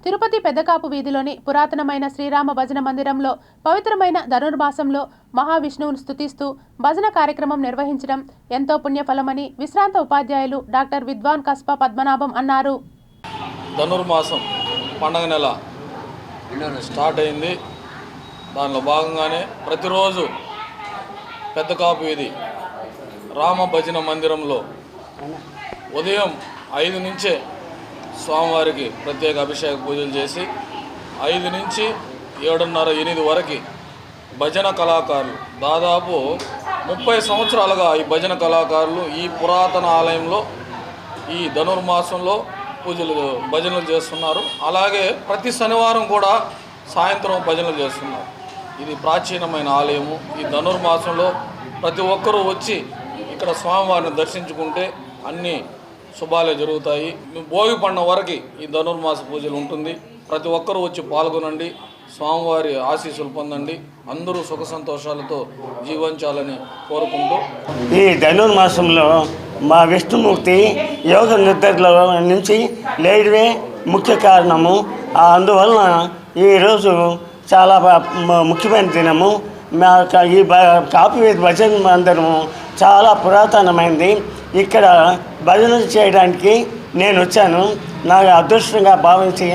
తిరుపతి పెద్దకాపు వీధిలోని పురాతనమైన శ్రీరామ భజన మందిరంలో పవిత్రమైన ధనుర్మాసంలో మహావిష్ణువును స్తుతిస్తూ భజన కార్యక్రమం నిర్వహించడం ఎంతో పుణ్యఫలమని విశ్రాంత ఉపాధ్యాయులు డాక్టర్ విద్వాన్ కస్ప పద్మనాభం అన్నారు. ధనుర్మాసం పండగ నెల స్టార్ట్ అయింది. దానిలో భాగంగానే ప్రతిరోజు పెద్దకాపు వీధి రామ భజన మందిరంలో ఉదయం 5 నుంచే స్వామివారికి ప్రత్యేక అభిషేక పూజలు చేసి 5 నుంచి 7:30, 8 వరకు భజన కళాకారులు దాదాపు 30 సంవత్సరాలుగా ఈ భజన కళాకారులు ఈ పురాతన ఆలయంలో ఈ ధనుర్మాసంలో భజనలు చేస్తున్నారు. అలాగే ప్రతి శనివారం కూడా సాయంత్రం భజనలు చేస్తున్నారు. ఇది ప్రాచీనమైన ఆలయము. ఈ ధనుర్మాసంలో ప్రతి ఒక్కరూ వచ్చి ఇక్కడ స్వామివారిని దర్శించుకుంటే అన్ని శుభాలే జరుగుతాయి. భోగి పండుగ వరకు ఈ ధనుర్మాస పూజలు ఉంటుంది. ప్రతి ఒక్కరూ వచ్చి పాల్గొనండి, స్వామివారి ఆశీస్సులు పొందండి, అందరూ సుఖ సంతోషాలతో జీవించాలని కోరుకుంటూ ఈ ధనుర్మాసంలో మా విష్ణుమూర్తి యోగ నిద్రలో నుంచి లేడవే ముఖ్య కారణము. అందువలన ఈరోజు చాలా ముఖ్యమైన దినము. మా ఈ కాపు వీధి భజన మందిరము చాలా పురాతనమైనది. ఇక్కడ భజనలు చేయడానికి నేను వచ్చాను. నాకు అదృష్టంగా భావించి